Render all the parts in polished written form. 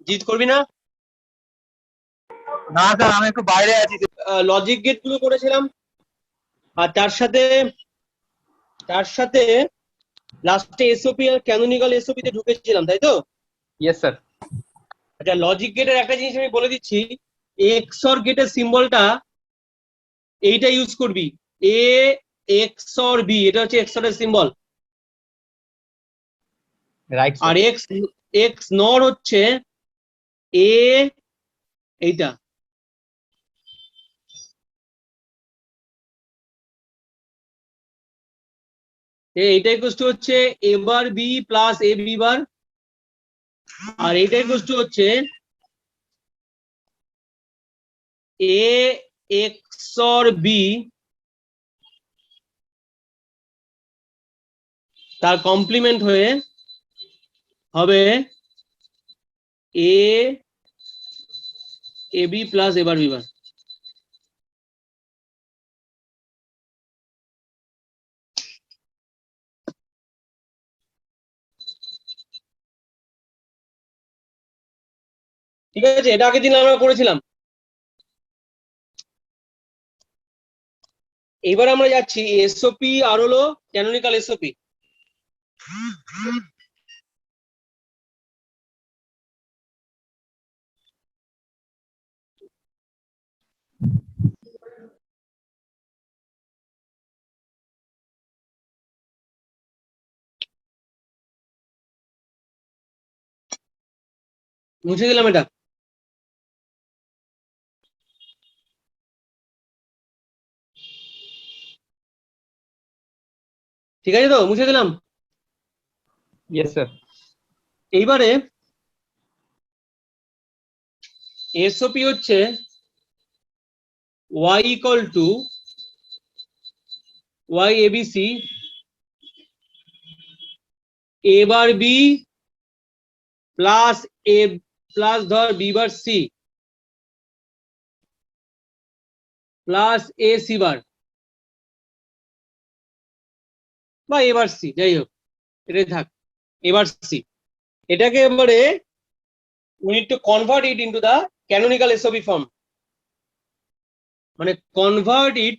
জিত করবি না? না স্যার, আমি একটু বাইরে আছি। লজিক গেট গুলো করেছিলাম, আর তার সাথে লাস্টে এসওপি আর ক্যানোনিক্যাল এসওপি তে ঢুকেছিলাম, তাই তো? Yes sir. আচ্ছা, লজিক গেটের একটা জিনিস আমি বলে দিচ্ছি, এক্সঅর গেটের সিম্বলটা এইটা ইউজ করবি, এ এক্সঅর বি, এটা হচ্ছে এক্সঅর এর সিম্বল। রাইট আর স্যার। এক্স এক্স নর হচ্ছে এ, এইটা। এইটা ইকুয়াল টু হচ্ছে A bar B plus A B বার, আর এইটা ইকুয়াল টু হচ্ছে এ এক্সঅর বি তার কমপ্লিমেন্ট হয়ে হবে এ এ B plus A bar B bar. ঠিক আছে, এটা আগের দিন আমরা করেছিলাম। এবার আমরা যাচ্ছি এসওপি আর হলো ক্যানোনিক্যাল এসওপি। মুছে দিলাম এটা। ঠিক আছে তো, মুছে দিলাম। Yes sir. এইবারে এসওপি হচ্ছে y equal to y ABC A bar B plus A plus ধর B bar C plus A C bar বা এবার সি, যাই হোক এটাই থাক, এবার সি। এটাকে এবারে we need to convert it into the canonical SOP form, মানে convert it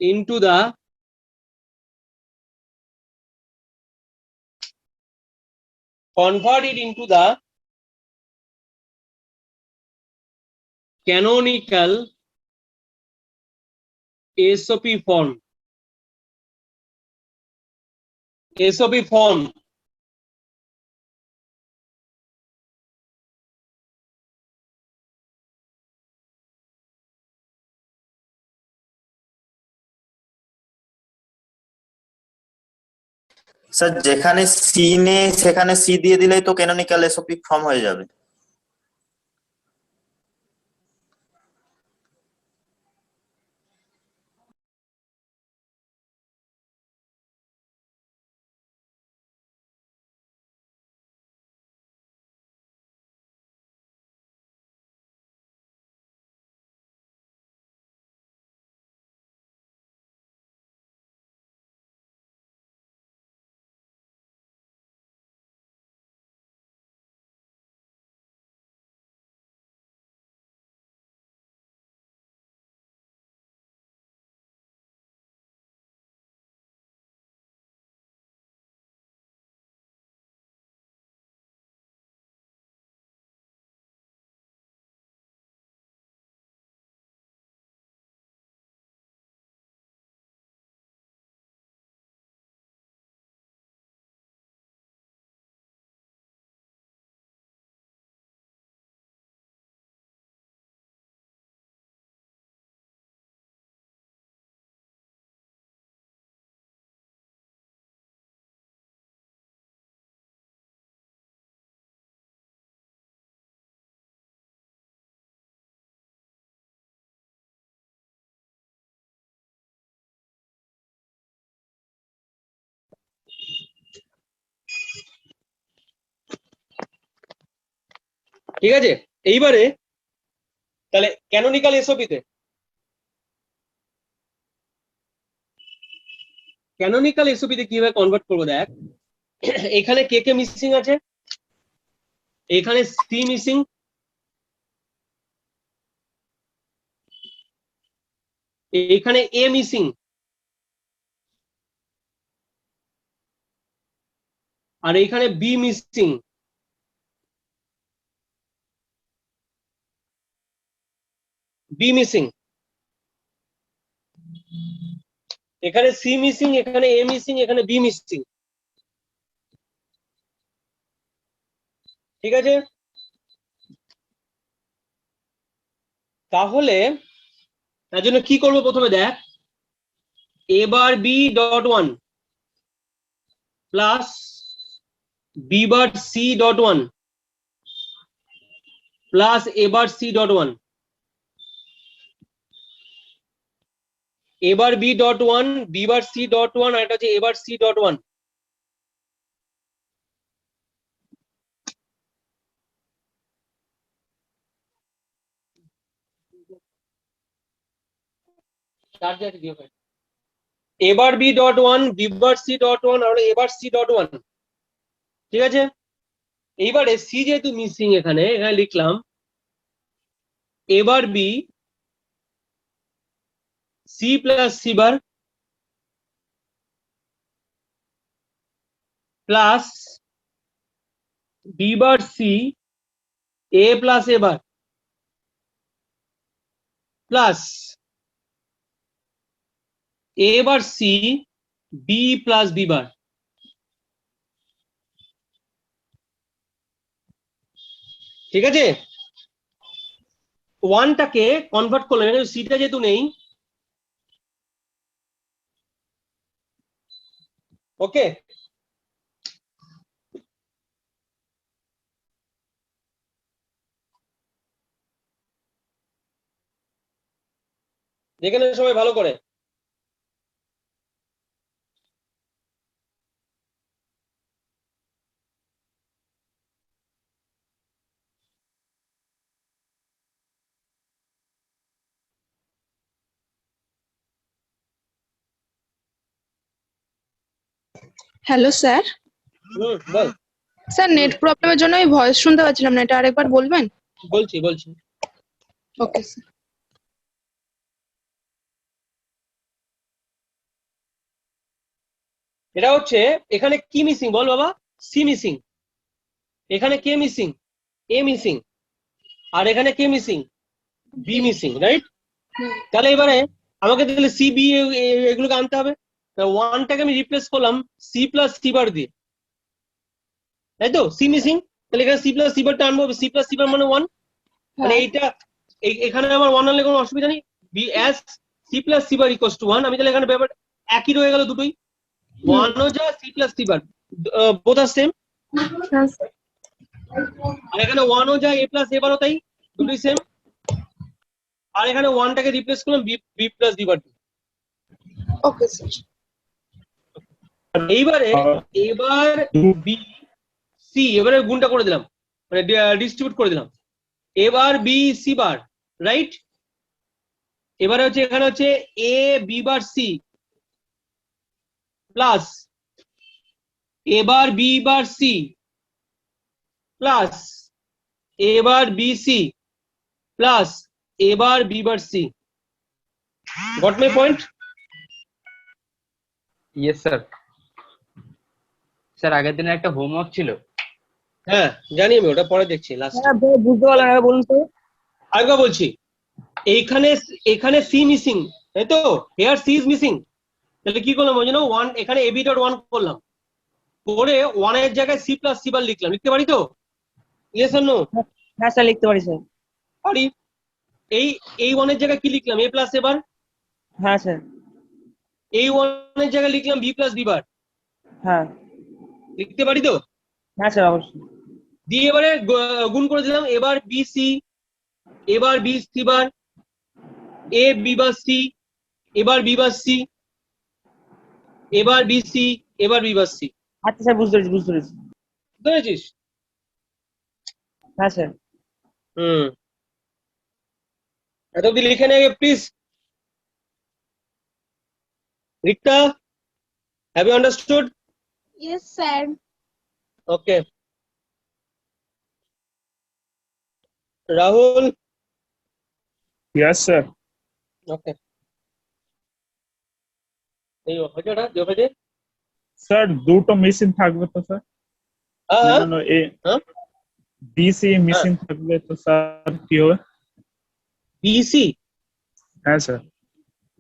into the canonical SOP form. SOP form sir যেখানে সি নেই সেখানে সি দিয়ে দিলেই তো ক্যানোনিক্যাল এসওপি ফর্ম হয়ে যাবে। ঠিক আছে। এইবারে তাহলে ক্যানোনিক্যাল এসওপি তে কিভাবে কনভার্ট করবো দেখ। এখানে কে কে মিসিং আছে, এখানে সি মিসিং, এখানে এ মিসিং, আর এখানে বি মিসিং, বি মিসিং, এখানে সি মিসিং, এখানে এ মিসিং, এখানে বি মিসিং। ঠিক আছে, তাহলে তার জন্য কি করব, প্রথমে দেখ A bar B dot one plus B bar C dot one plus A bar C dot one, A bar B dot one, B bar C dot one, আর এটা হচ্ছে A bar C dot one. এবার B dot one, B bar C dot one, আর এবার C dot one. ঠিক আছে, এইবারে C যেহেতু missing, এখানে এখানে লিখলাম এবার B C plus C bar plus B bar C A plus A bar plus A bar C B plus B bar. ঠিক আছে, ওয়ানটাকে কনভার্ট করলাম, এখানে সিটা যেহেতু নেই। ওকে, দেখে নেন সবাই ভালো করে। Hello sir. বল। স্যার নেট প্রবলেমের জন্য আমি ভয়েস শুনতে পাচ্ছিলাম না, এটা আরেকবার বলবেন? বলছি বলছি ওকে স্যার। এটা হচ্ছে এখানে কি মিসিং বল বাবা, সি মিসিং, এখানে কে মিসিং, এ মিসিং, আর এখানে কে মিসিং, বি মিসিং, রাইট? তাহলে এবারে আমাকে তাহলে সি বি এগুলোকে আনতে হবে। ওয়ানটাকে আমি রিপ্লেস করলাম সি প্লাস সি বার দিয়ে, তাই তো? সি মিসিং, তাহলে এখানে সি প্লাস সি বারটা আনবো, সি প্লাস সি বার মানে ওয়ান, মানে এইটা এখানে আমার ওয়ান আনলে কোনো অসুবিধা নেই। B S C plus C bar equals to one, আমি তাহলে এখানে ব্যাপার একই রয়ে গেল দুটোই, ওয়ানও যা C plus C bar both are same, আর এখানে ওয়ানও যা এ প্লাস এ বারও তাই, দুটোই সেম। আর এখানে ওয়ানটাকে রিপ্লেস করলাম B plus B bar. Okay sir. এইবারে এবার বি সি এবারে গুণটা করে দিলাম, মানে ডিস্ট্রিবিউট করে দিলাম, এবার বি সি বার, রাইট? এবারে হচ্ছে এখানে হচ্ছে A B bar C plus A bar B bar C plus A bar B C plus A bar B bar C. Got my point? Yes sir. Sir আগের দিনে একটা হোমওয়ার্ক ছিল। হ্যাঁ জানি আমি, ওটা পরে দেখছি লাস্ট। বুঝতে পারলাম না, বলুন তো। আরেকবার বলছি, এইখানে এখানে সি মিসিং, তাই তো? হেয়ার সি ইজ মিসিং, তাহলে কি করলাম ওই জন্য ওয়ান, এখানে এবি ডট ওয়ান করলাম, করে ওয়ানের জায়গায় সি প্লাস সি বার লিখলাম। লিখতে পারি তো? Yes or no? হ্যাঁ স্যার, লিখতে পারি স্যার। পারি। এই এই ওয়ানের জায়গায় কি লিখলাম, এ প্লাস এ বার। হ্যাঁ স্যার। এই ওয়ানের জায়গায় লিখলাম বি প্লাস বি বার। হ্যাঁ। লিখতে পারি তো? হ্যাঁ স্যার, অবশ্যই। দিয়ে এবারে গুণ করে দিলাম, এবার বি সি, এবার বি সি বার, এ বি বার সি, এবার বি বার সি, এবার বি সি, এবার বি বার সি। আচ্ছা স্যার, বুঝতে পেরেছি বুঝতে পেরেছি। বুঝতে পেরেছিস? হ্যাঁ স্যার। এত অব্দি লিখে নে please. Rikta, have you understood? Yes sir. Okay Rahul Yes, sir. Okay এই হয়েছে ওটা যে হয়েছে স্যার দুটো মিসিং থাকবে তো স্যার হ্যাঁ না এ হ্যাঁ বিসি হ্যাঁ মিসিং থাকবে তো স্যার কি হবে বিসি হ্যাঁ স্যার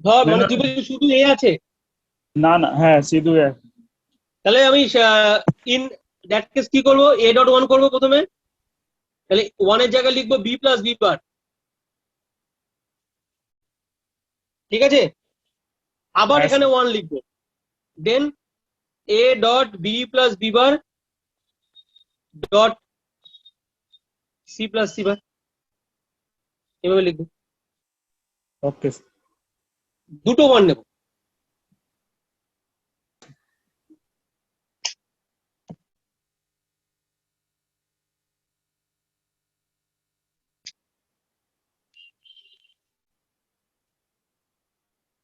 ধর না মানে না তুই বলছিস শুধু এ আছে না না হ্যাঁ শুধু তাহলে আমি ইন দ্যাট কেস কি করবো এ ডট ওয়ান করবো প্রথমে তাহলে ওয়ানের জায়গায় লিখবো বি প্লাস বি বার ঠিক আছে আবার হ্যাঁ এখানে স্যার ওয়ান লিখবো then A dot B plus B bar dot C plus C bar এভাবে লিখবো ওকে দুটো ওয়ান নেবো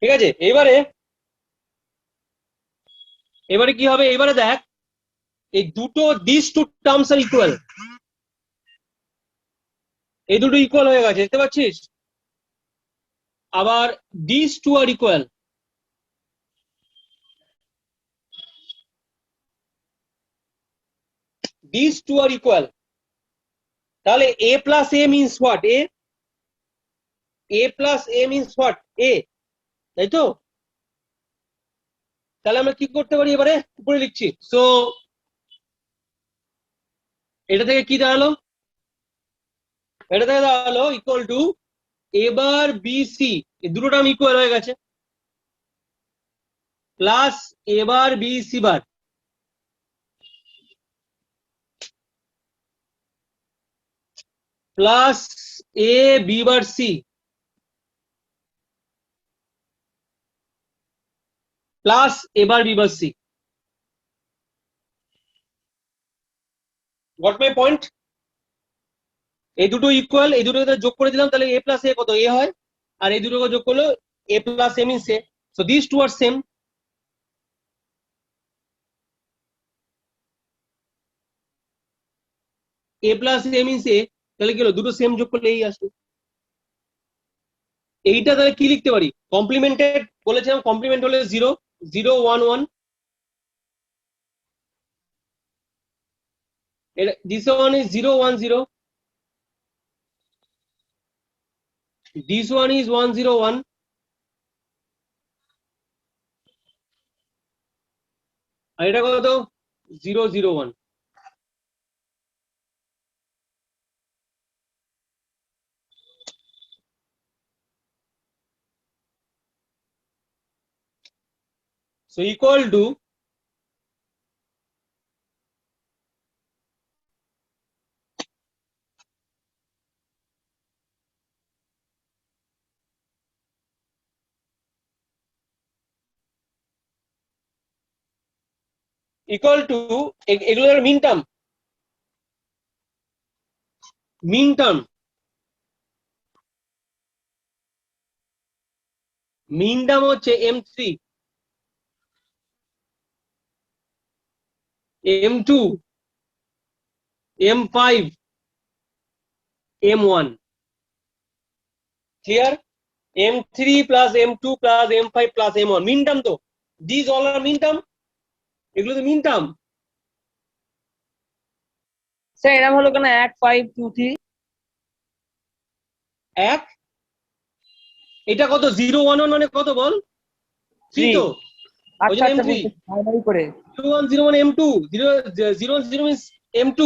ঠিক আছে এবারে কি হবে এবারে দেখ এই দুটো দিস টু টার্মস আর ইকুয়াল এই দুটো ইকুয়াল হয়ে গেছে দেখতে পাচ্ছিস আবার this two are equal this two are equal তাহলে A plus A means what A plus A means what A তাই তো তাহলে আমরা কি করতে পারি এবারে উপরে লিখছি সো এটা থেকে কি দাঁড়ালো এটা থেকে দাঁড়ালো ইকুয়াল টু এবার বিসি দুটো টার্ম ইকুয়াল হয়ে গেছে plus A bar BC bar plus A B bar C plus A bar B bar C got my point এই দুটো ইকুয়াল এই দুটো যোগ করে দিলাম তাহলে এ প্লাস এ কত এ হয় আর এই দুটোকে যোগ করলো A plus A means A so this two are same A plus A means A তাহলে কি হলো দুটো সেম যোগ করলে এই আসবে এইটা তাহলে কি লিখতে পারি কমপ্লিমেন্টেড বলেছিলাম কমপ্লিমেন্ট হলে 0 0 1 1 this one is 0 1 0 this one is 1 0 1 আর এটা কত 0 0 1 so equal to এগুলোর মিন টার্ম হচ্ছে m3 m2 m5 m1 clear m3 plus m2 plus m5 plus m1 mean term তো this all are mean term এগুলো তো মিন term sir এরকম হলো কেন 1 5 2 3 এক এটা কত 0 1 1 মানে কত বল 3 তো ওই আচ্ছা জন্য আচ্ছা m3 ফাইনালি করে 0 1 0 1 m2 0 0 0 means m2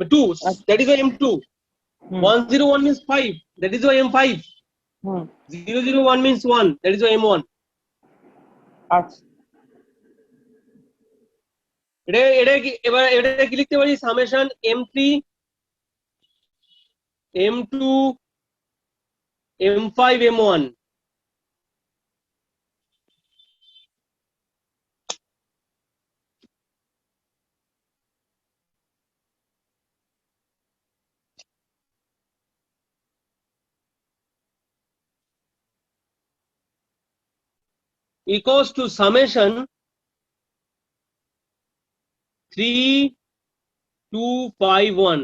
2 that is why m2 hmm 1 0 1 means 5 that is why m5 hmm 0 0 1 means 1 that is why m1 আচ্ছা এটা কি এবার এটা কি লিখতে পারি summation m3 m2 m5 m1 equals to summation 3 251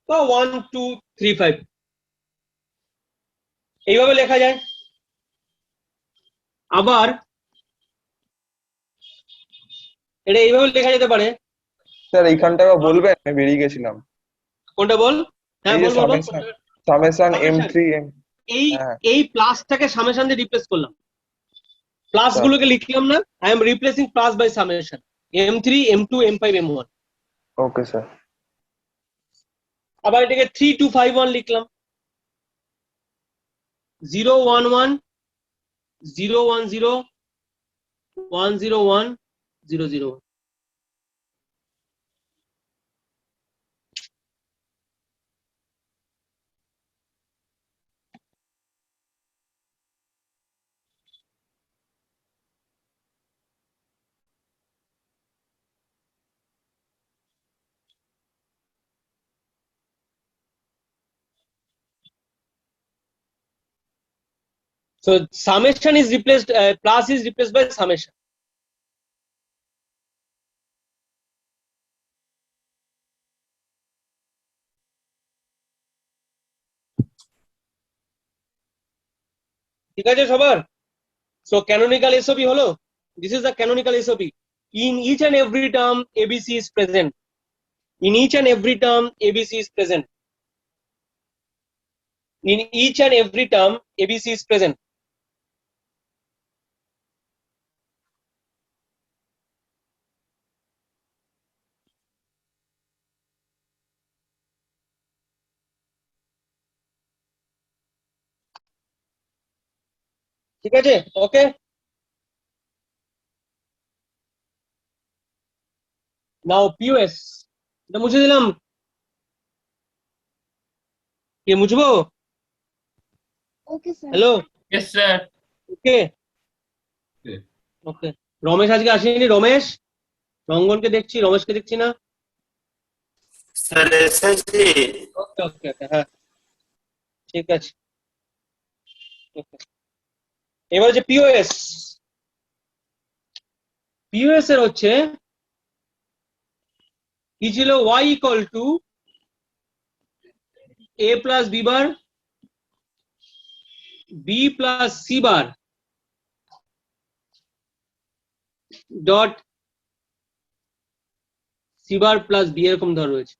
বা 1235 এইভাবে লেখা যায়। আবার এটা এইভাবে লেখা যেতে পারে। স্যার এইখানটা বলবেন, আমি বেরিয়ে গেছিলাম। কোনটা বল? হ্যাঁ এই যে বল বল বল। Summation Summation। M3 এই হ্যাঁ এই প্লাসটাকে সামেশন দিয়ে রিপ্লেস করলাম, প্লাস স্যার। গুলোকে লিখলাম না, I am replacing plus by summation M3 M2 M5 M1। Okay sir. আবার এটাকে 3251 লিখলাম, 011 010 101 001। So summation is replaced, plus is replaced by summation. ঠিক আছে সবার? So canonical SOP হলো, this is the canonical SOP. In each and every term ABC is present. In each and every term ABC is present. In each and every term ABC is present. ঠিক আছে? ওকে, নাও POS এটা মুছে দিলাম। কে মুছবো? Okay, sir. Hello, Yes, sir. ওকে ওকে। রমেশ আজকে আসেনি, রমেশ, রঙ্গনকে দেখছি, রমেশকে দেখছি না। স্যার এসেছি। ওকে ওকে ওকে, হ্যাঁ ঠিক আছে। Okay. এবার হচ্ছে পিওএস। পিওএস এর হচ্ছে কি ছিল, y equal to a plus B bar B plus C bar dot C bar plus B, এরকম ধর রয়েছে।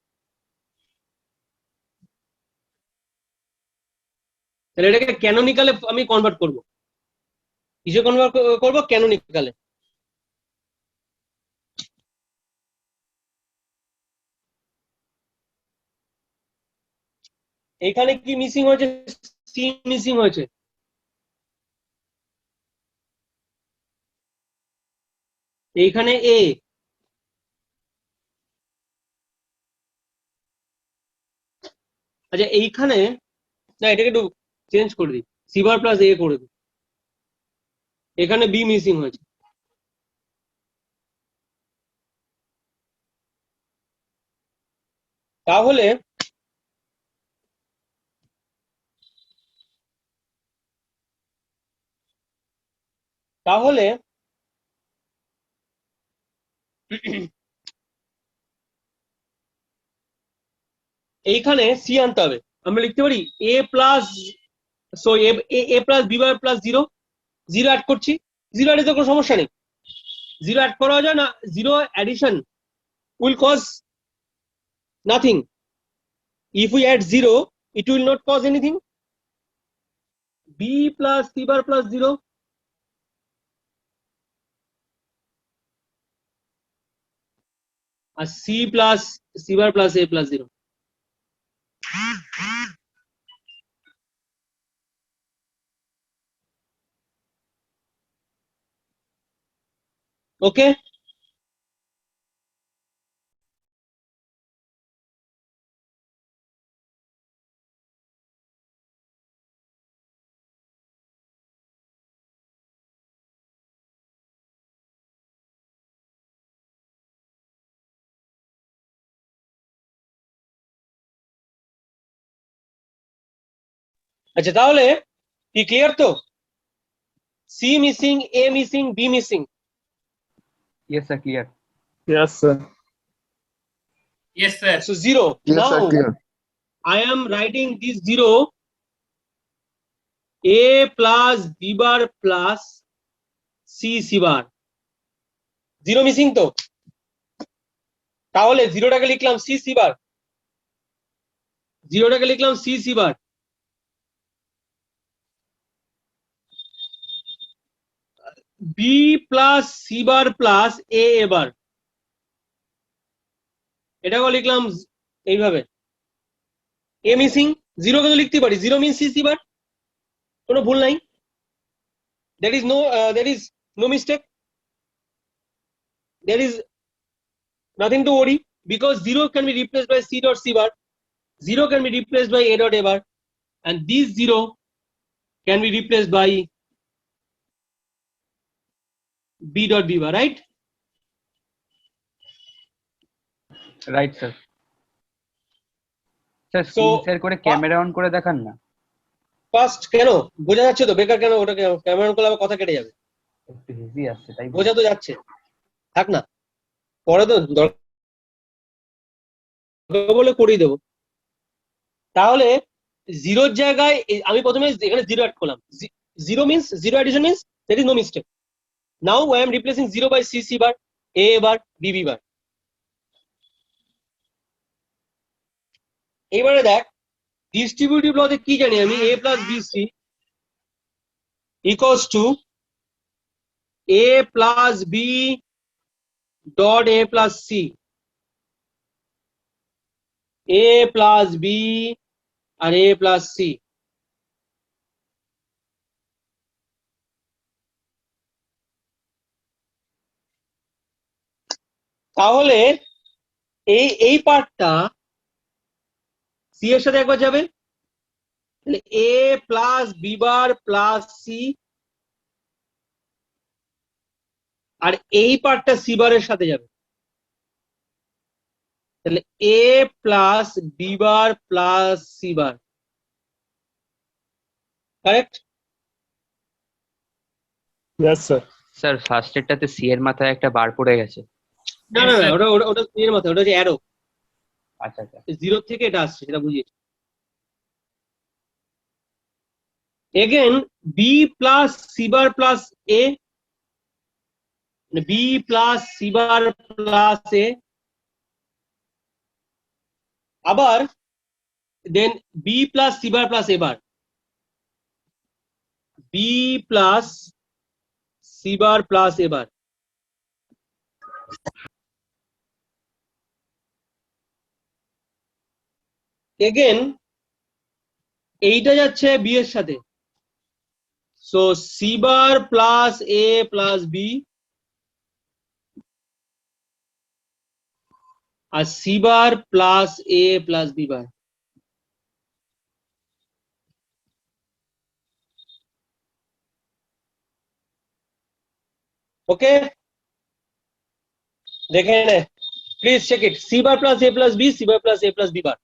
তাহলে এটাকে ক্যানোনিকালে আমি কনভার্ট করব। কিসে কনভার্ট করব? ক্যানোনিকালে। এইখানে কি মিসিং হয়েছে? সি মিসিং হয়েছে। এইখানে এ, আচ্ছা এইখানে না, এটাকে একটু চেঞ্জ করে দিই, সি বার প্লাস এ করে দিই। এখানে বি মিসিং হয়েছে। তাহলে তাহলে এইখানে সি আনতে হবে। আমরা লিখতে পারি A plus, so A plus B bar plus zero, zero add করছি। জিরো অ্যাডে তো কোনো সমস্যা নেই, জিরো অ্যাড করা যায় না, zero addition will cause nothing. If we add zero it will not cause anything. B plus C bar plus zero, আর C plus C bar plus A plus zero. Okay, আচ্ছা তাহলে কি clear তো? C missing, A missing, B missing. Yes, sir. Clear. Yes, sir. Yes, sir. So 0. Yes, Now sir, clear. I am writing this 0, a plus b bar plus c c bar. 0 missing তো, তাহলে 0টাকে লিখলাম c c বার, 0টাকে লিখলাম c c bar. b plus c bar plus a এবার, এটাকেও লিখলাম এইভাবে। a missing, 0 কে তো লিখতে পারি, 0 মিন c c বার, কোনো ভুল নাই। there is no mistake, there is nothing to worry, because 0 can be replaced by c dot c bar, 0 can be replaced by a dot a bar, and this 0 can be replaced by b dot b bar, right? Right, sir. Sir, So, screen share করে camera on করে দেখান না। First কেন বোঝা যাচ্ছে তো, বেকার কেন ওটাকে ক্যামেরা করলে আবার কথা কেটে যাবে, একটু হেভি আসছে তাই বোঝা তো যাচ্ছে, থাক না, পরে তো দরকার বলে করিয়ে দেবো। তাহলে 0 জায়গায় আমি প্রথমে এখানে 0 অ্যাড করলাম, 0 means 0 addition means there is no mistake. Now I am replacing 0 by c c bar, a bar, b b bar. এবারে দেখ ডিস্ট্রিবিউটিভ লতে কি জানি আমি, a plus bc equals to a plus b dot a plus c, a plus b R a plus c। তাহলে এই পার্টটা c এর সাথে একবার যাবে, তাহলে a plus B bar plus C, আর এই পার্টটা সি বারের সাথে যাবে, তাহলে a plus B bar plus C bar, correct? Yes, sir. Sir first এরটাতে সি এর মাথায় একটা বার পড়ে গেছে। না না না, ওটা সি এর মাথায়, ওটা হচ্ছে অ্যারো, আচ্ছা আচ্ছা। 0 থেকে এটা আসছে, সেটা বুঝিয়েছি। Again B plus C bar plus A, B plus C bar plus A, আবার then B plus C bar plus A bar, B plus C bar plus A bar. Again এইটা যাচ্ছে বি এর সাথে, so C bar plus A plus B, আর C bar plus A plus B bar. Okay, দেখে নে, please check it, C bar plus A plus B, C bar plus A plus B bar.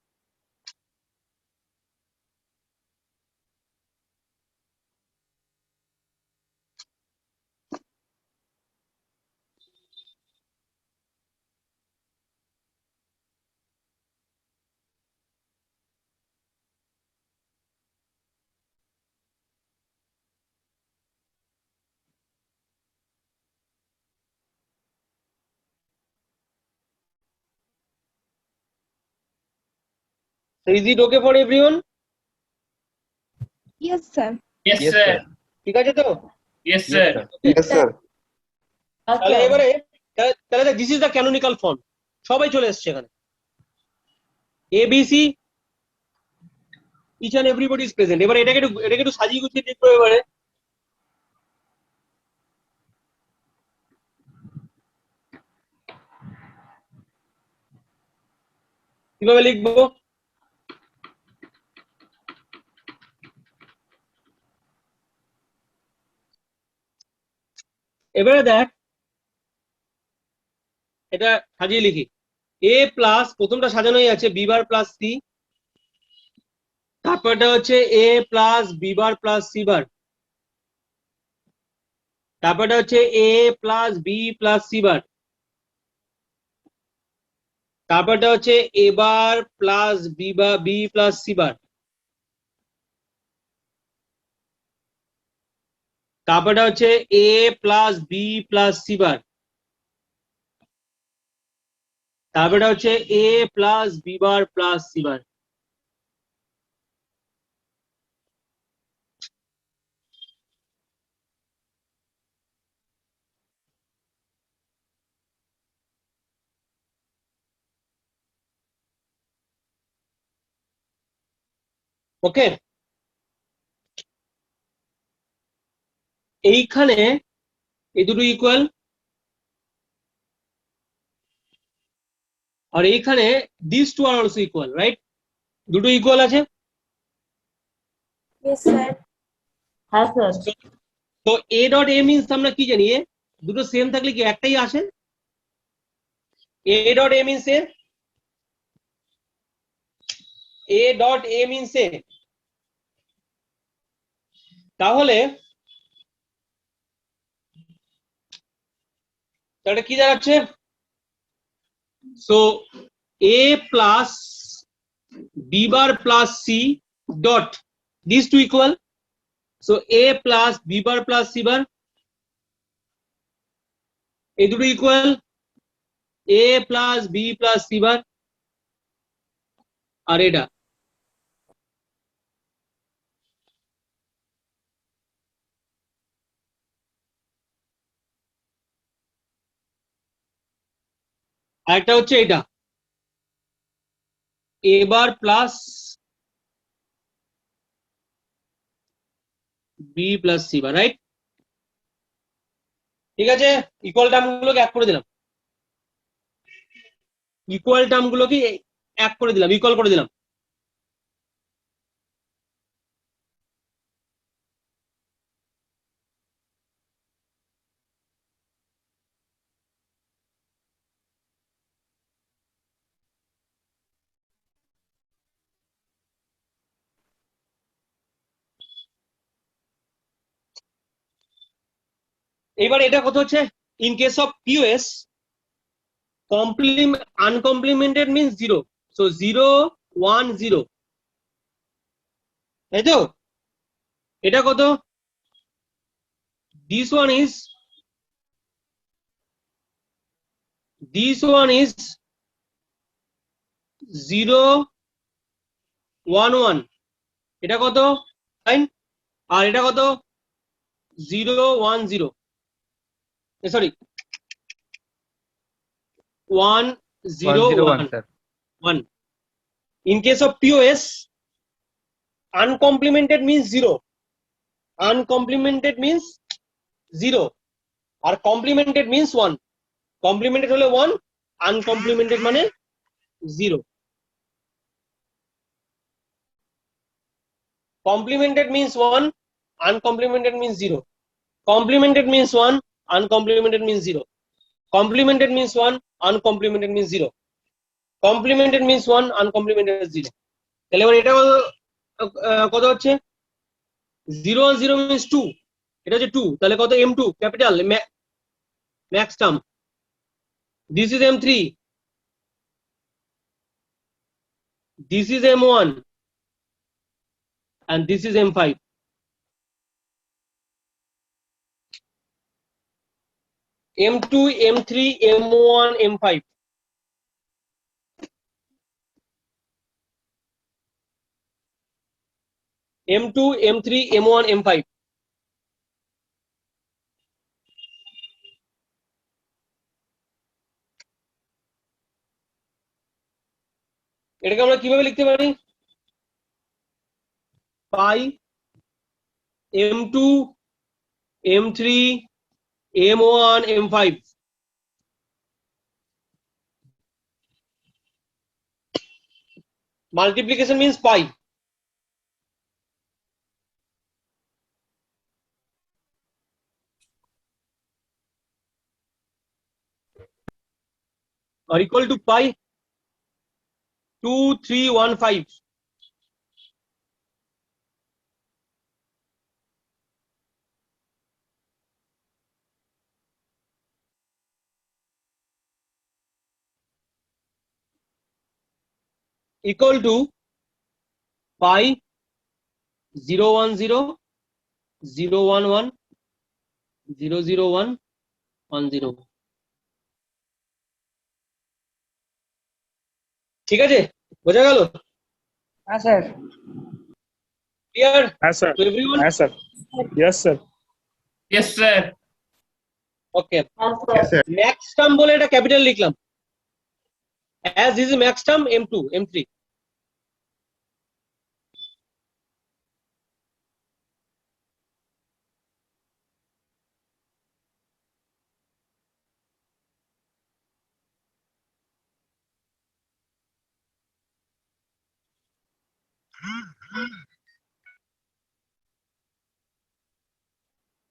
Is it okay for everyone? Yes, sir. Yes, Yes, sir. sir. ঠিক আছে তো? Yes, sir. Yes, sir. তাহলে এবারে তাহলে this is the canonical form, সবাই চলে এসছে এখানে, A B C, each and everybody is present. এবারে এটাকে একটু সাজিয়ে গুছিয়ে দেখবো এবারে। কিভাবে লিখবো? এবারে দেখ এটা সাজিয়ে লিখি, এ প্লাস প্রথমটা সাজানোই আছে বি বার প্লাস সি, তারপরটা হচ্ছে A plus B bar plus C bar, তারপরটা হচ্ছে A plus B plus C bar, তারপরটা হচ্ছে A bar plus B plus C bar, তারপরটা হচ্ছে A plus B plus C bar, তারপরটা হচ্ছে A plus B bar plus C bar. Okay, এইখানে এই দুটো ইকুয়াল, আর এইখানে this two are also equal, right? দুটো ইকুয়াল আছে। Yes, sir. হ্যাঁ স্যার। তো এ ডট এ মিনস আমরা কি জানি, এ দুটো সেম থাকলে কি একটাই আসে। A dot A means A dot A means A, তাহলে এটা কি দাঁড়াচ্ছে? So A plus B bar plus C dot this two equal, so A plus B bar plus C bar, এই দুটো equal A plus B plus C bar, আর এটা আরেকটা হচ্ছে এটা A bar plus B plus C bar, right? ঠিক আছে, equal term গুলোকে এক করে দিলাম, ইকুয়াল টার্ম গুলোকে এক করে দিলাম, ইকুয়াল করে দিলাম। এবার এটা কত হচ্ছে? In case of POS uncomplemented means zero, so 0 1 0, তাই তো? এটা কত? this one is 0 1 1, এটা কত? ফাইন। আর এটা কত? 0 1 0, sorry 1 0 1 sir. 1। In case of POS, uncomplimented means 0, uncomplimented means 0, আর complemented means 1, complemented হলে 1, uncomplimented মানে 0। complemented means 1, uncomplimented means 0, complemented means 1, uncomplimented means 0, complemented means 1, uncomplimented means 0, complemented means 1, uncomplimented 0। তাহলে এবার এটা কত হচ্ছে? 0 1 0 means 2, এটা হচ্ছে 2, তাহলে কত? m2 capital max term, this is m3, this is m1, and this is m5। m2 m3 m1 m5, m2 m3 m1 m5। এটাকে আমরা কিভাবে লিখতে পারি? পাই m2 m3 m1 m5, multiplication means pi, or equal to pi 2315। equal to pi 0 1 0 0 1 1 0 0 1 1 0 ঠিক আছে বোঝা গেল হ্যাঁ sir clear Yes, sir. To everyone Yes, sir. Yes, sir. Yes, sir. Okay max term বলে এটা ক্যাপিটাল লিখলাম as is max term m2 m3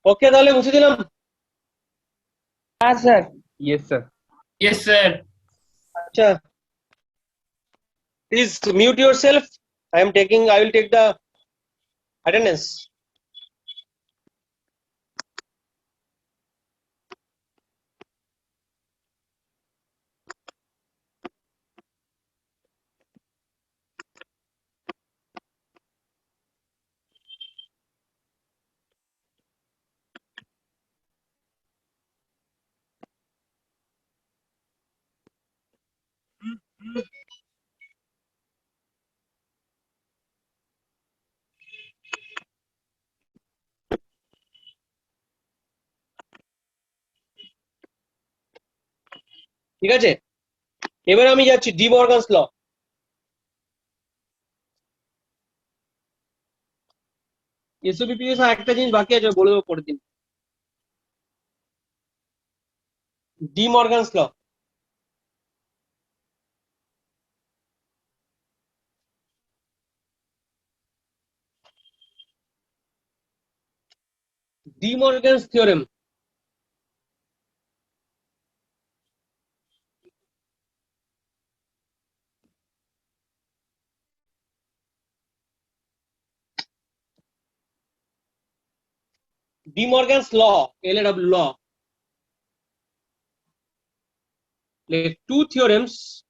ওকে তাহলে মুছে দিলাম হ্যাঁ sir yes sir Yes, sir. আচ্ছা please mute yourself I will take the attendance ঠিক আছে এবার আমি যাচ্ছি ডি মর্গানস ল এসওপিপিএস একটা জিনিস বাকি আছে বলে দেবো পরের দিন De Morgan's law De Morgan's theorem De Morgan's law, LAW law, like two theorems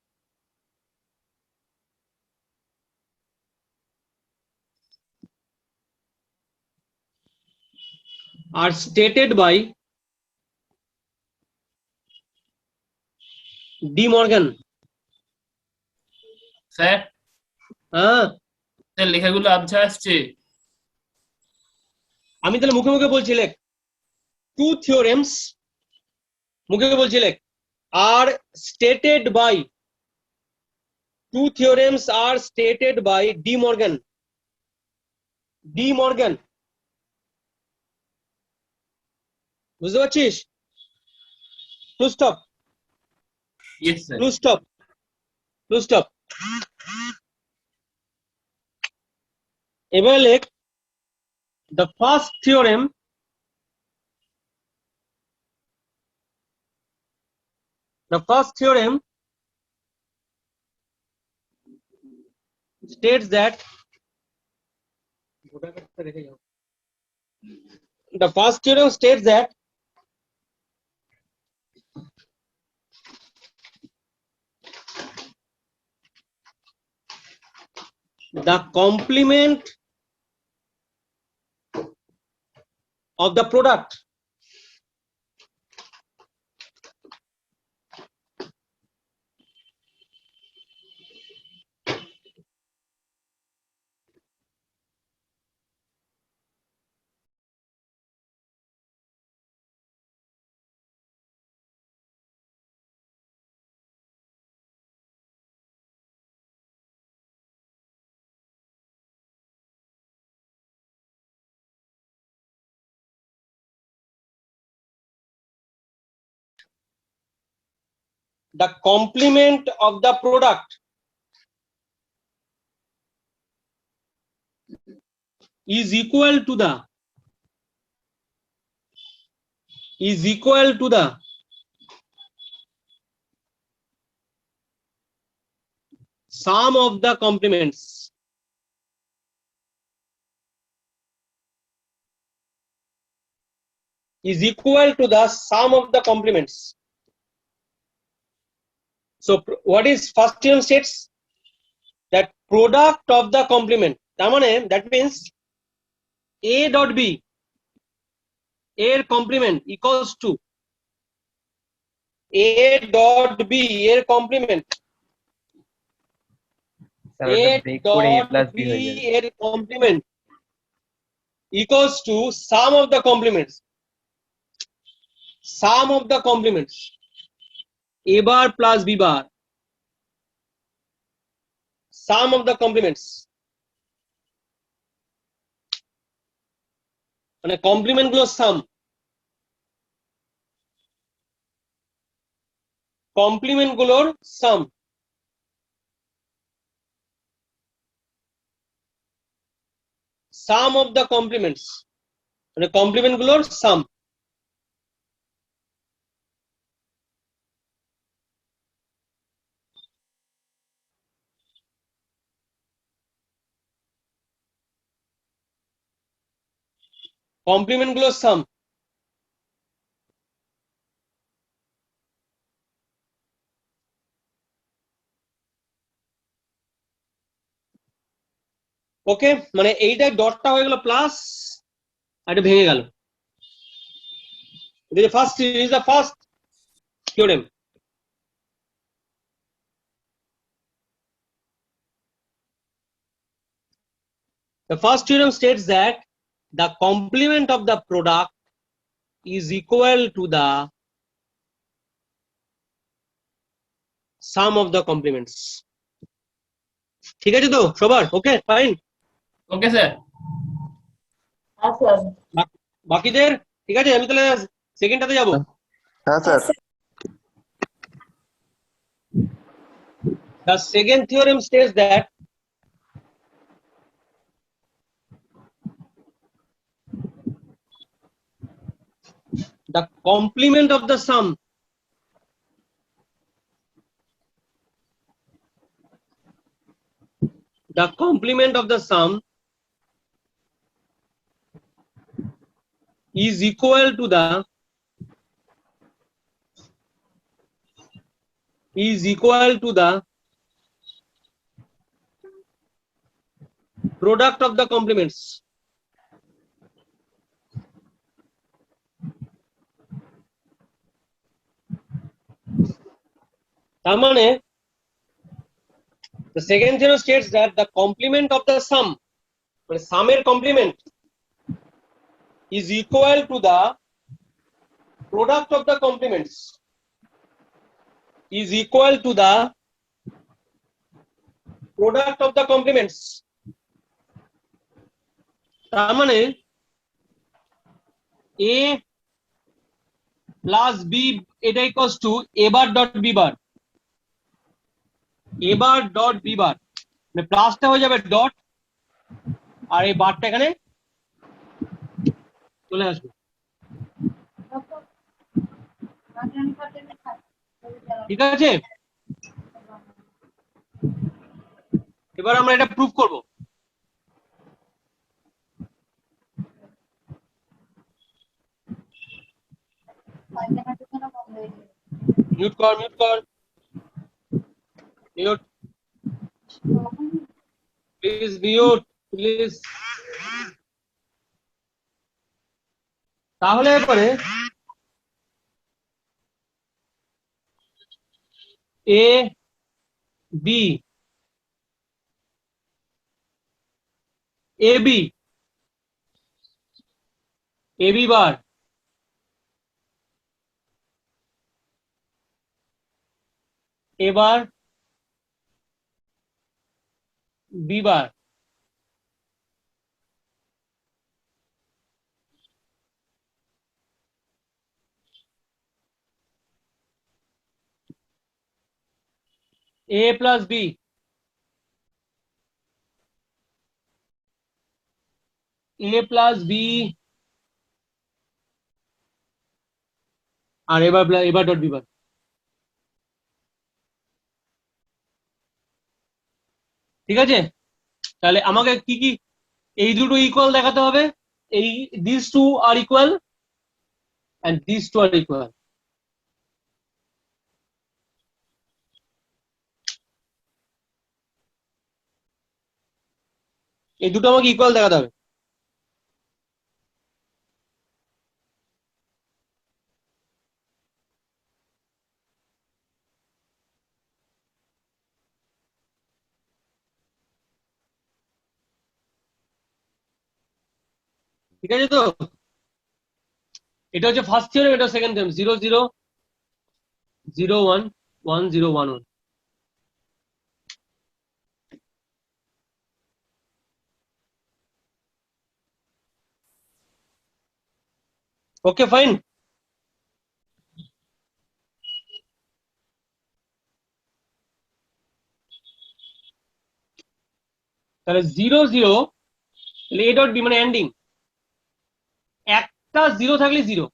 are stated by De Morgan. Sir হ্যাঁ স্যার লেখাগুলো আবছা আসছে আমি তাহলে মুখে মুখে বলছি লেখ টু থিওরেমস মুখে মুখে বলছি লেখ are stated by two theorems are stated by De Morgan. De Morgan. বুঝতে পারছিস? Full stop. Yes, sir. Full stop. Full stop. এবার লেখ the first theorem states that the complement of the product the complement of the product is equal to the sum of the complements. Is equal to the sum of the complements. So what is first theorem states? That product of the complement, তার মানে that means A dot B এর complement equals to A dot B এর complement sir এ ওটা break করে a dot plus b B হয়ে যাবে। এর complement equals to sum of the complements, sum of the complements, a bar plus b bar, sum of the complements, মানে complement গুলোর সাম, complement গুলোর সাম, সাম অফ দ্য কমপ্লিমেন্টস, মানে complement গুলোর সাম। Complement গুলোর সাম, ওকে, মানে এইটা ডটটা হয়ে গেল প্লাস, আর এটা ভেঙে গেল। First is the first theorem. The first theorem states that the complement of the product is equal to the sum of the complements. ঠিক আছে তো সবার? Okay fine. Okay sir. বাকিদের ঠিক আছে, আমি তাহলে সেকেন্ডটাতে যাব। হ্যাঁ sir. The second theorem states that the complement of the sum is equal to the product of the complements. তার মানে the second theorem states that the complement of the sum, মানে সামের complement is equal to the product of the complements, is equal to the product of the complements. তার মানে a plus b এটা equals to a bar dot b bar, a bar dot b বার, মানে প্লাসটা হয়ে যাবে dot, আর এই বারটা এখানে চলে আসবে। ঠিক আছে, এবার আমরা এটা প্রুফ করব। মিউট কর, মিউট কর, মিউট, প্লিজ মিউট, প্লিজ। তাহলে এরপরে এ বি এ বি বার এবার B bar, A plus B, A plus B, আর এবার ডট বি বার। ঠিক আছে, তাহলে আমাকে কি কি এই দুটো ইকুয়াল দেখাতে হবে, এই this two are equal and these two are equal. এই দুটো আমাকে ইকুয়াল দেখাতে হবে। ঠিক আছে তো? এটা হচ্ছে ফার্স্ট থিওরেম, এটা সেকেন্ড থিওরেম। 0 0 0 1 1 0 1 1। Okay fine. তাহলে 0 0, তাহলে এ ডট বি মানে এন্ডিং, একটা 0 থাকলে 0।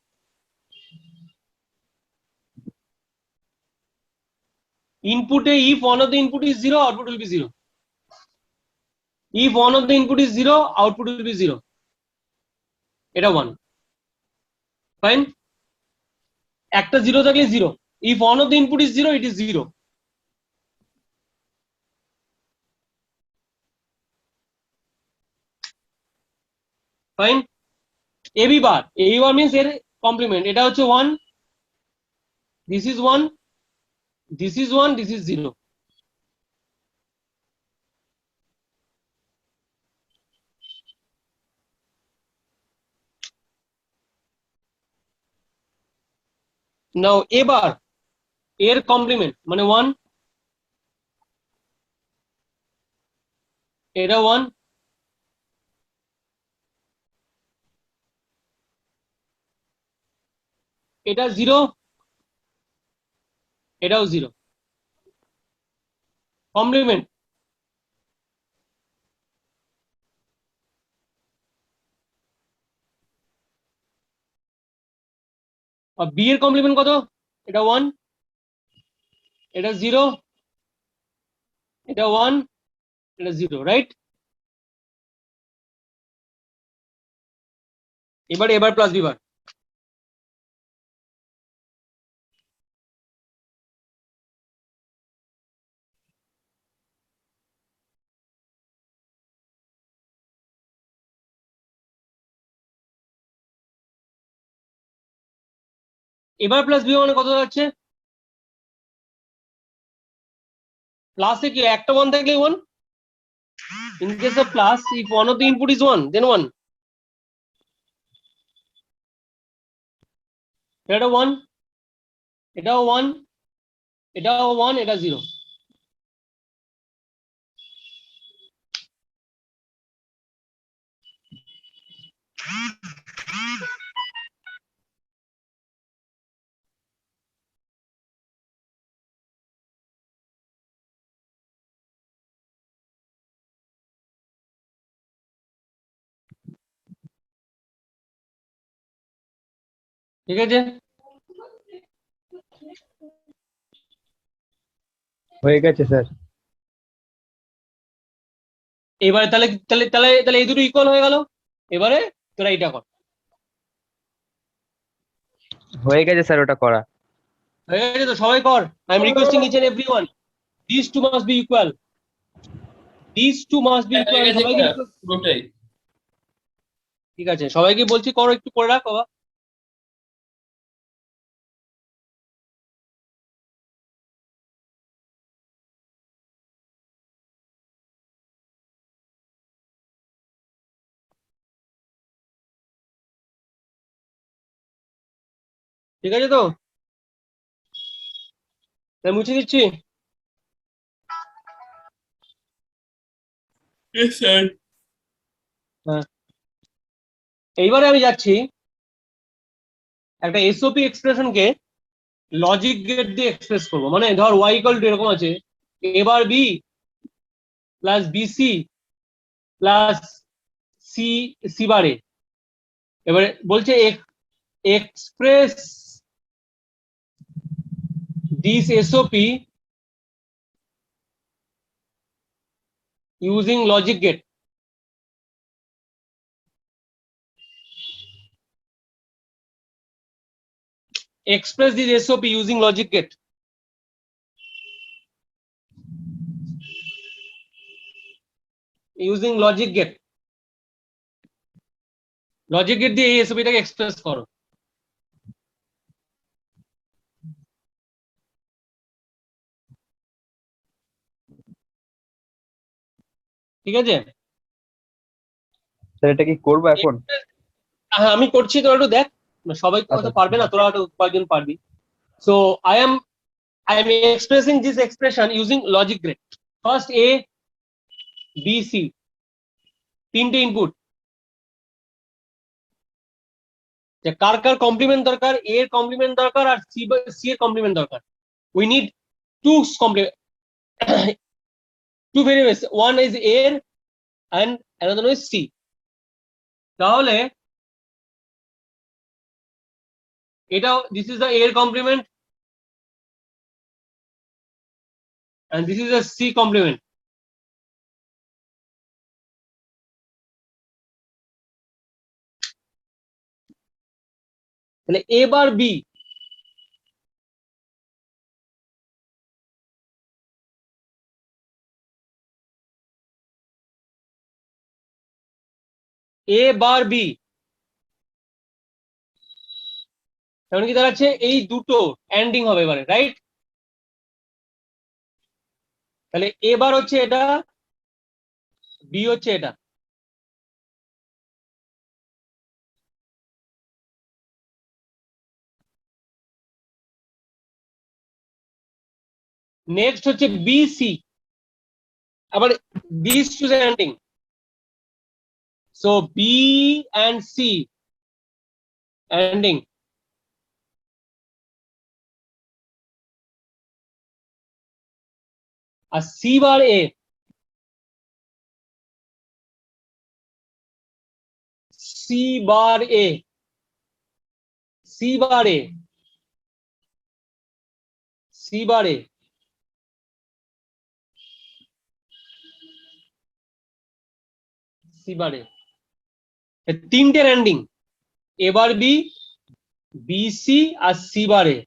ইনপুটে if one of the input is 0, output will be 0. If one of the input is 0, output will be 0. এটা 1 ফাইন। একটা 0 থাকলে 0, if one of the input is 0, it is 0. Fine. ab bar means এর complement, এটা হচ্ছে 1, this is 1, this is 1, this is 0. নাও এবার এর complement মানে 1, এটা 1, এটা 0, এটাও 0। কমপ্লিমেন্ট। আর বি এর কমপ্লিমেন্ট কত? এটা 1, এটা 0, এটা 1, এটা 0, রাইট? এবার প্লাস বি বার। এবার প্লাস বি মানে কত যাচ্ছে? প্লাসে কি একটা 1 থাকলে 1, in case of plus if one of the input is 1 then 1, এটা 1, এটাও 1, এটাও 1, এটা 0। ঠিক আছে, হয়ে গেছে স্যার। এবারে তাহলে তাহলে তাহলে তাহলে এই দুটো ইকুয়াল হয়ে গেল। এবারে তোরা এটা কর। হয়ে গেছে স্যার ওটা করা। হয়ে গেছে তো? সবাই কর। I am requesting each and everyone, this two must be equal, this two must be হয়ে ইকুয়াল। গেছে সবাইকে পুরোটাই। ঠিক আছে, সবাইকে বলছি করো, একটু করে রাখ বাবা। ঠিক আছে তো? তাহলে মুছে দিচ্ছি। Yes, sir. হ্যাঁ, এইবারে আমি যাচ্ছি একটা এসওপি এক্সপ্রেশনকে লজিক গেট দিয়ে এক্সপ্রেস করবো। মানে ধর ওয়াই ইকুয়াল টু এরকম আছে, A bar B plus BC plus C C bar A. এবারে বলছে express this SOP using logic gate. Express this SOP using logic gate. Using logic gate. Logic gate দিয়ে এই এসওপিটাকে express করো। ঠিক আছে? Sir এটা কি করবো এখন? হ্যাঁ আমি করছি, তোরা একটু দেখ, সবাই হয়তো আচ্ছা। পারবে না, তোরা হয়তো কয়েকজন পারবি। So I am expressing this expression using logic gate. First A, B, C, তিনটে ইনপুট। কার কার কমপ্লিমেন্ট দরকার? A এর কমপ্লিমেন্ট দরকার আর C এর কমপ্লিমেন্ট দরকার। We need two complement, two variables. One is A and another one is C. তাহলে এটা, this is the A এর complement and this is the C complement. তাহলে A bar B, A bar B এমন কি দাঁড়াচ্ছে, এই দুটো ending হবে এবারে, রাইট? তাহলে A বার হচ্ছে এটা, B হচ্ছে এটা। নেক্সট হচ্ছে BC, আবার these two are ending, so B and C ending. আর C bar A, C bar A, C bar A, C bar A, C bar A, তিনটের ANDing A bar B, B C আর C bar A।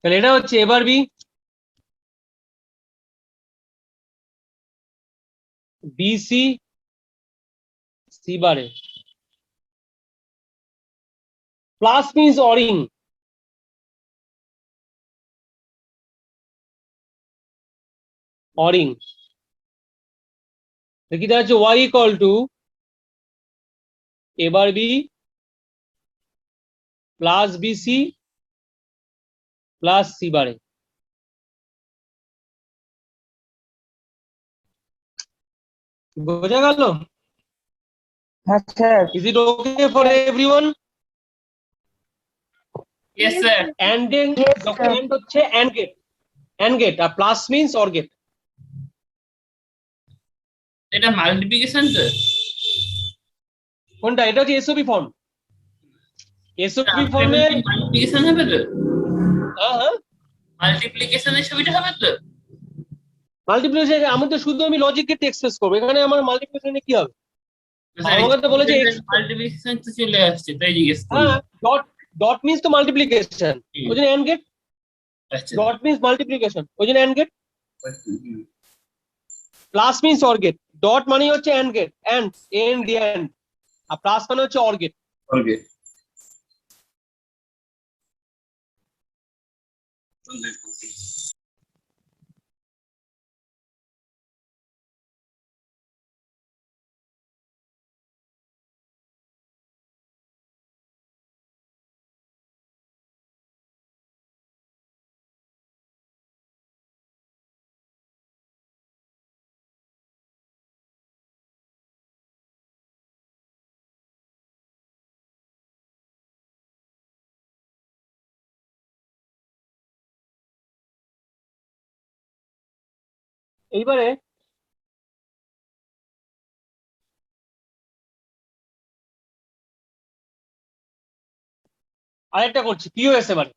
তাহলে এটা হচ্ছে A bar B, B C, C bar A। Plus means ORing, ORing দেখি দেখা যাচ্ছে y equal to A bar B plus BC plus C bar A। বোঝা গেল? হ্যাঁ স্যার। Is it okay for everyone? Yes, sir. ANDing যখন AND হচ্ছে and gate, AND gate, আর প্লাস মিনস অর গেট। এটা মাল্টিপ্লিকেশন স্যার? কোনটা? এটা হচ্ছে এসওপি ফর্ম। এসওপি ফর্মে মাল্টিপ্লিকেশন হবে তো? হ্যাঁ হ্যাঁ মাল্টিপ্লিকেশনের ছবিটা হবে তো? মাল্টিপ্লিকেশন আমি তো শুধু আমি লজিক গেট এক্সপ্রেস করবো, এখানে আমার মাল্টিপ্লিকেশনে কি হবে? আমাকে তো বলেছে মাল্টিপ্লিকেশন তো চলে আসছে, তাই জিজ্ঞেস হ্যাঁ, করলাম। ডট ডট মিনস তো মাল্টিপ্লিকেশন, ওই জন্য এন্ড গেট। আচ্ছা। ডট মিনস মাল্টিপ্লিকেশন, ওই জন্য and gate. Hmm. Plus means or gate, dot মানে হচ্ছে and gate, and and and, আর প্লাস মানে হচ্ছে অর গেট। ওকে। এইবারে আরেকটা করছি পিওএস। এবারে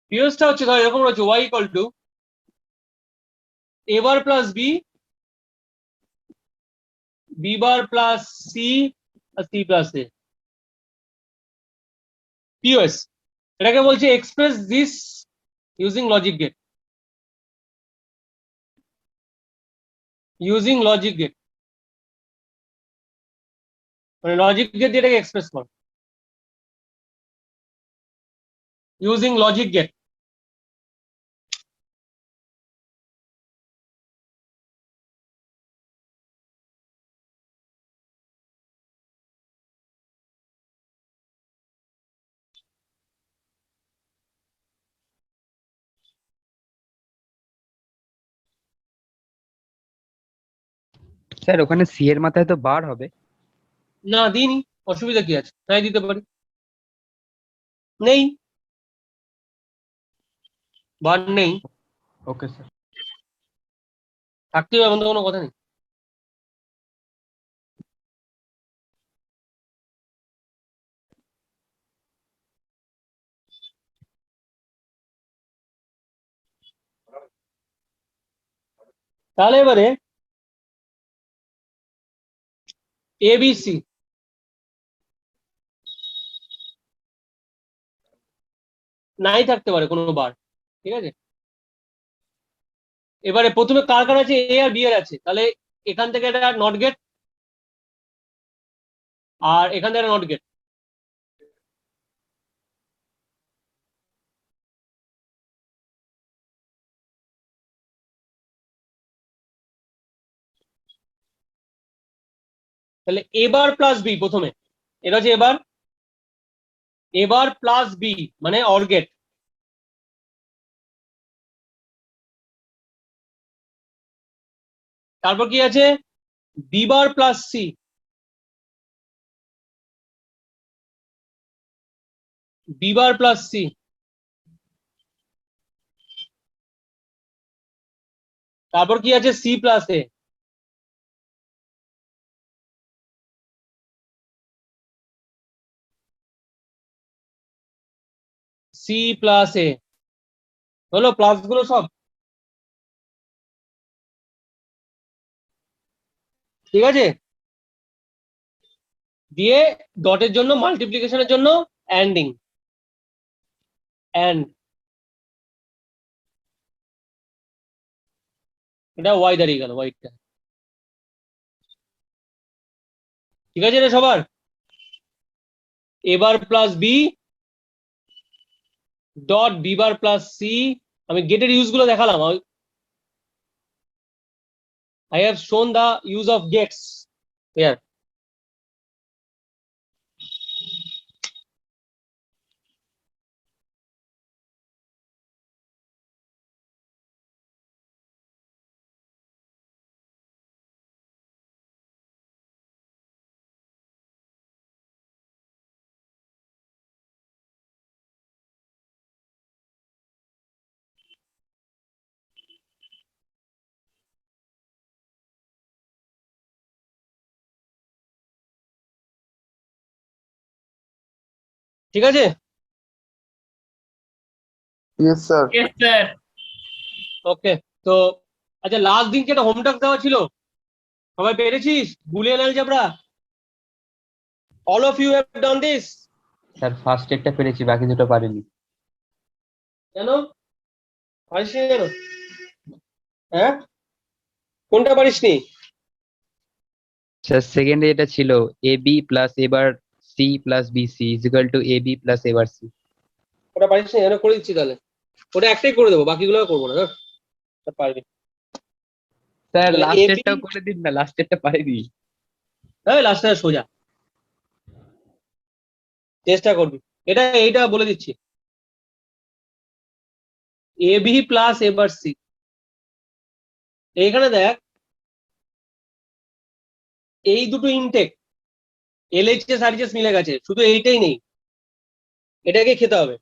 পিওএসটা হচ্ছে ধর এরকম রয়েছে y equal to A bar plus B, B bar plus C আর C প্লাস A। পিওএস এটাকে বলছে express this using logic gate, using logic gate, মানে লজিক গেট দিয়ে এটাকে এক্সপ্রেস কর, ইউজিং লজিক গেট। স্যার ওখানে সি এর মাথায় তো বার হবে। না দিইনি, অসুবিধা কি আছে, তাই দিতে পারি। নেই, বার নেই, ওকে স্যার। থাকতেই হবে এমন তো কোনো কথা নেই। তাহলে এবারে এবিসি, নাই থাকতে পারে কোনো বার, ঠিক আছে। এবারে প্রথমে কার কার আছে, এ আর বি এর আছে, তাহলে এখান থেকে একটা নট গেট আর এখান থেকে নট গেট। তাহলে এবার প্লাস বি প্রথমে, এটা হচ্ছে এবার, এবার প্লাস বি মানে অর গেট। তারপর কি আছে, B bar plus C, B bar plus C, তারপর কি আছে, C plus A, C plus A, হলো প্লাস গুলো সব, ঠিক আছে। দিয়ে ডটের জন্য, মাল্টিপ্লিকেশনের জন্য অ্যান্ডিং, অ্যান্ড, এটা ওয়াই দাঁড়িয়ে গেল, ওয়াইটা, ঠিক আছে এটা সবার। A bar plus B dot B bar plus C, আমি গেটের ইউজ গুলো দেখালাম, I have shown the use of gets here. ঠিক আছে, yes sir. Yes sir. Okay. তো আচ্ছা, লাস্ট দিন যেটা হোমওয়ার্ক দেওয়া ছিল, সবাই পেরেছিস? Boolean algebra, all of you have done this. Sir first এডটা পেরেছি, বাকি দুটো পারিনি। কেন পারিসনি কেন? হ্যাঁ, কোনটা পারিসনি? স্যার সেকেন্ডে যেটা ছিল A B plus A bar C plus B C equal to A B plus A bar C. ওটা পারিসনি, কেন? করে দিচ্ছি তাহলে, ওটা একটাই করে দেবো, বাকিগুলো আর করবো না, ধর। তা পারবি। স্যার তাহলে লাস্ট AB এডটাও করে দিন না, লাস্ট এডটা পারিনি। হ্যাঁ, লাস্টটা সোজা, চেষ্টা করবি। এইটা বলে দিচ্ছি, এ বি প্লাস এবার সি। এইখানে দেখ, এই দুটো ইনটেক এলএইচএস আরএইচএস মিলে গেছে, শুধু এইটাই নেই, এটাকে খেতে হবে,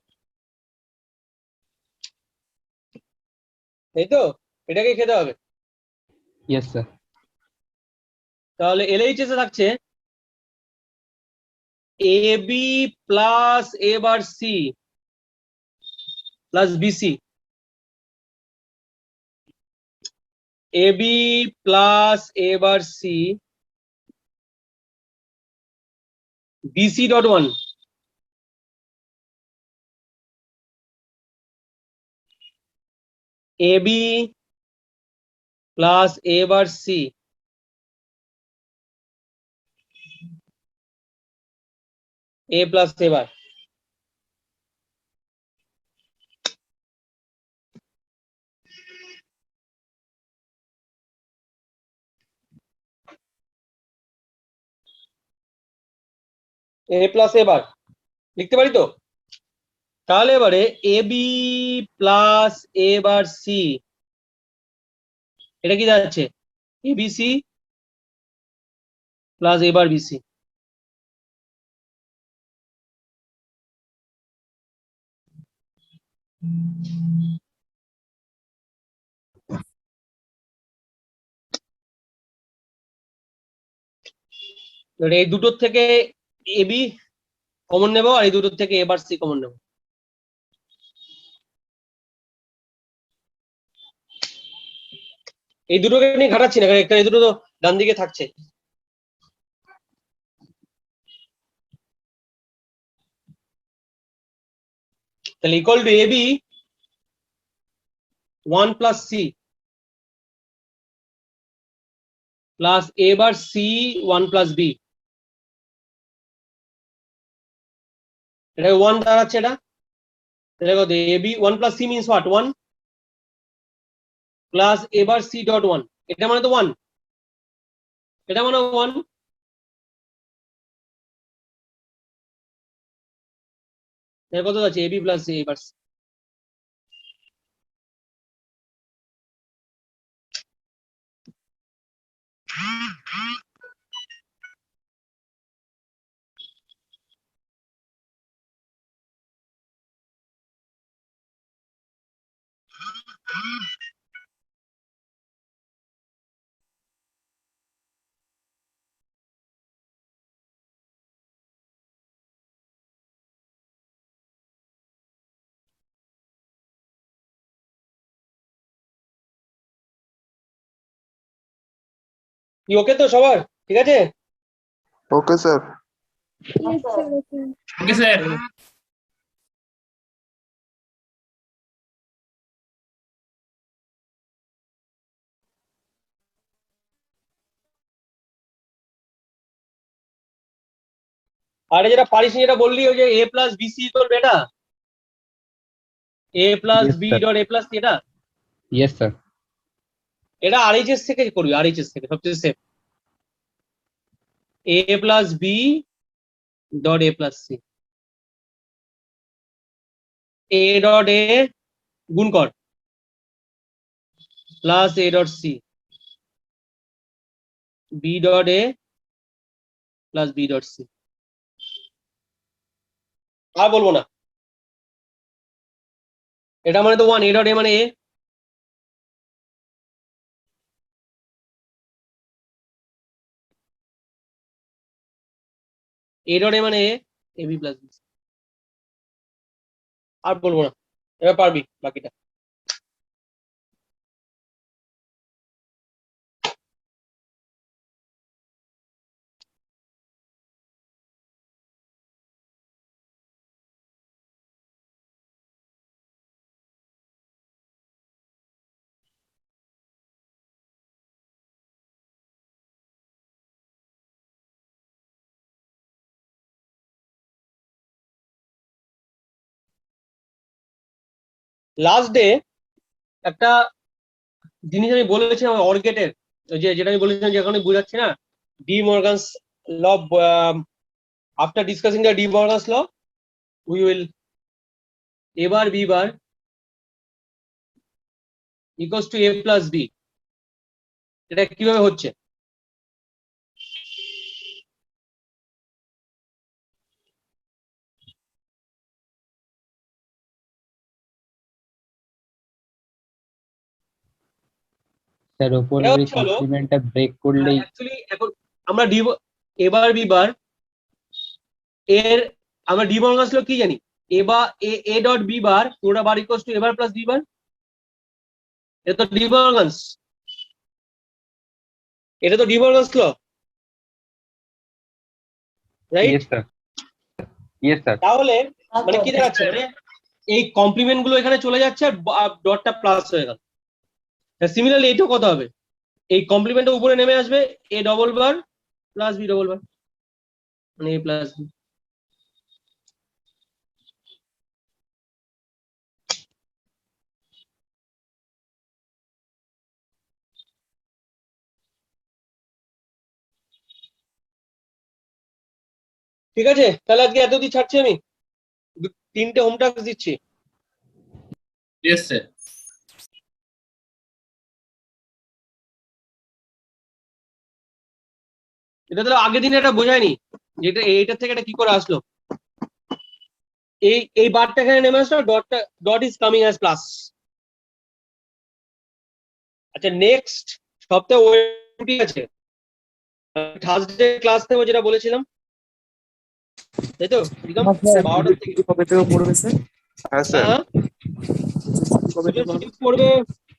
এই তো, এটাকে খেতে হবে। Yes sir. তাহলে এলএইচএস এ থাকছে A B plus A bar C plus BC, A B plus A bar C BC dot one, A B plus A bar C A plus A bar A plus A bar লিখতে পারি তো? তাহলে এবারে A B plus A bar C এটা কি দাঁড়াচ্ছে? A B C plus A bar BC. এবারে এই দুটোর থেকে এ বি কমন নেবো আর এই দুটোর থেকে এ বার সি কমন নেবো। এই দুটোকে নিয়ে ঘাটাচ্ছি না, কারণ একটা এই দুটো তো ডান দিকে থাকছে। তাহলে equal to A B 1 plus C plus A bar C 1 plus B. এটা 1 দাঁড়াচ্ছে এটা। তাহলে কত? A B 1 plus C means what? 1 plus A bar C dot 1, এটা মানে তো 1, এটা মানে 1। কত আছে? এ B plus A bar C. কি ওকে তো সবার? ঠিক আছে? Okay sir. Yes, sir. Okay. Okay sir. আরে যেটা পারিস নি, যেটা বললি ওই যে এ প্লাস বিসি ইকুয়াল এটা, A plus Yes, B sir. Dot A plus এটা, Yes, sir. এটা আরএইচএস থেকে করবি, আরএইচএস থেকে সবচেয়ে safe. A plus B dot A plus C, A dot A গুণ কর plus A dot C, B dot A plus B dot C. আর বলবো না। এটা মানে তো 1, এ ডট এ মানে এ, এ ডট এ মানে এ বি প্লাস বি। আর বলবো না, এবার পারবি বাকিটা। লাস্ট ডে একটা জিনিস আমি বলেছিলাম অর্গেটের, যে যেটা আমি বলেছিলাম যে এখন বুঝাচ্ছি না, De Morgan's law. After discussing the De Morgan's law we will A bar B bar equals to A plus B. এটা কিভাবে হচ্ছে? স্যার ওপরের এটা ওই হচ্ছে হলো কমপ্লিমেন্টটা ব্রেক করলেই অ্যাকচুয়ালি এখন আমরা ডি এবার বি বার এর আমরা ডি মর্গানস ল কি জানি? এ বা এ ডট বি বার পুরোটা bar equals to A bar plus B bar. এটা তো ডি মর্গানস, এটা তো De Morgan's law, right? Yes sir, yes sir. তাহলে মানে কি দেখাচ্ছে? মানে এই কমপ্লিমেন্ট গুলো এখানে চলে যাচ্ছে আর ডটটা প্লাস হয়ে গেল। সিমিলারলি এইটা কত হবে? এই কমপ্লিমেন্টের উপরে নেমে আসবে A double bar plus B double bar, মানে এ প্লাস বি। ঠিক আছে, তাহলে আজকে এত দিয়ে ছাড়ছি আমি, 3টে হোম টাস্ক দিচ্ছি। Yes sir. এটা তাহলে আগের দিন এটা বোঝায়নি, যেটা এইটার থেকে এটা কি করে আসলো। এই বারটা এখানে নেমে আসলো, dot is coming as plus. আচ্ছা নেক্সট সপ্তাহে ওয়েটি আছে, থার্সডে ক্লাস নেবো যেটা বলেছিলাম, তাই তো? রিদম, 12টা থেকে। কবে থেকে পড়বে স্যার? হ্যাঁ স্যার। হ্যাঁ কবে থেকে ছুটি পড়বে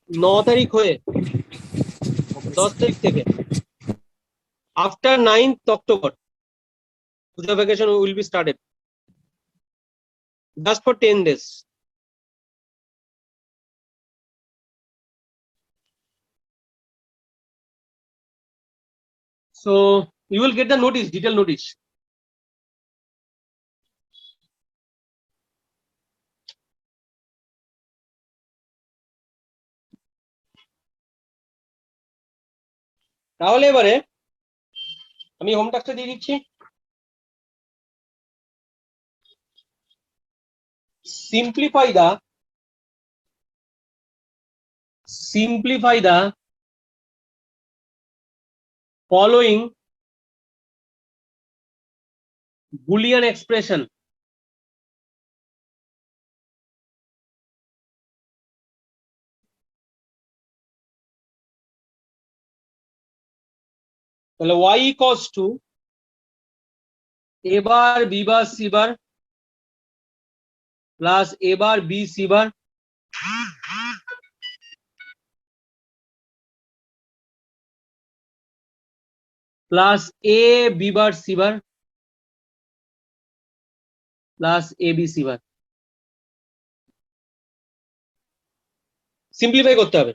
9 তারিখ হয়ে 10 তারিখ থেকে, after 9th October puja vacation will be started just for 10 days. So you will get the notice, detailed notice. তাহলে এবারে আমি হোম টাস্কটা দিয়ে দিচ্ছি। simplify the following boolean expression তাহলে y equals to a bar b bar c bar plus a bar b c bar plus a b bar c bar plus a b c bar। Simplify করতে হবে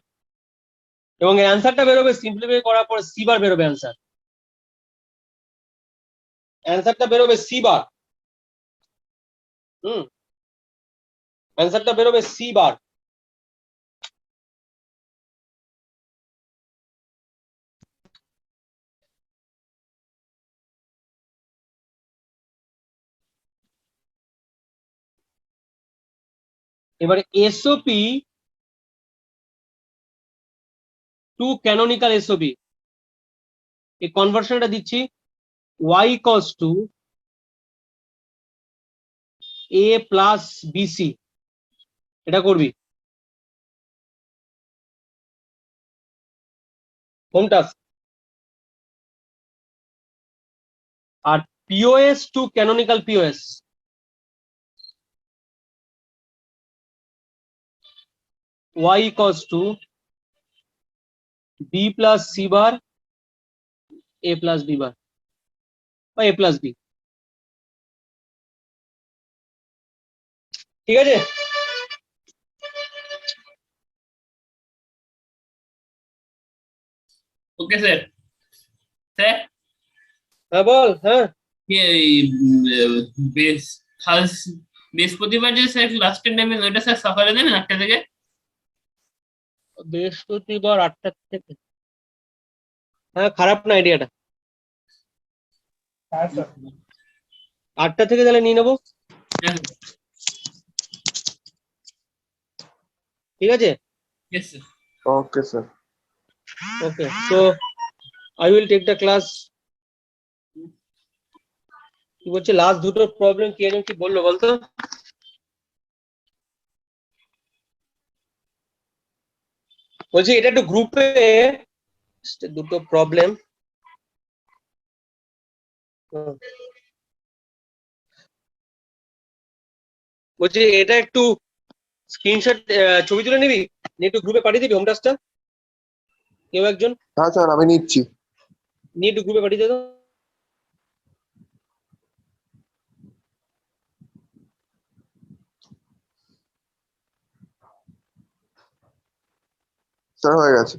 এবং এর অ্যান্সারটা বেরোবে, simplify করার পর C বার বেরোবে অ্যান্সার। অ্যান্সারটা বেরোবে সি বার। অ্যান্সারটা বেরোবে সি বার। এবারে এসওপি টু ক্যানোনিক্যাল এসওপি, এই কনভার্সনটা দিচ্ছি, y equals to a plus bc, এটা করবি হোম টাস্ক। আর POS to canonical POS, y equals to b plus c bar a plus b bar বা a plus b। ঠিক আছে, okay sir. Sir হ্যাঁ বল। হ্যাঁ বৃহস্পতিবার যে স্যার লাস্টের নেবেন ওইটা স্যার সকালে দেবেন 8টা থেকে। বৃহস্পতিবার 8টা থেকে, হ্যাঁ খারাপ না আইডিয়াটা, হ্যাঁ স্যার। 8টা থেকে তাহলে নিয়ে নেবো। হ্যাঁ ঠিক আছে, yes sir. Okay sir. Okay so I will take the class. কি বলছে লাস্ট দুটোর প্রবলেম কি যেন কি বললো বলতো? বলছি এটা একটু গ্রুপে দুটো প্রবলেম। বলছি এটা একটু স্ক্রিনশট ছবি তুলে নিবি, নিয়ে একটু গ্রুপে পাঠিয়ে দিবি হোম টাস্কটা, কেউ একজন হ্যাঁ স্যার আমি নিচ্ছি। নিয়ে একটু গ্রুপে পাঠিয়ে দেবো। স্যার হয়ে গেছে।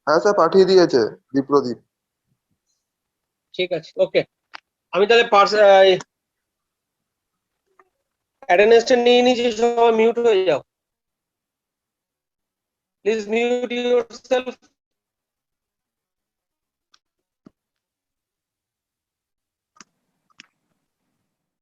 হ্যাঁ স্যার পাঠিয়ে দিয়েছে বিপ্রদীপ। ঠিক আছে, ওকে। আমি তাহলে অ্যাটেন্ডেন্সটা নিয়ে নিয়েছি, সবাই মিউট হয়ে যাও, প্লিজ মিউট ইউরসেলফ।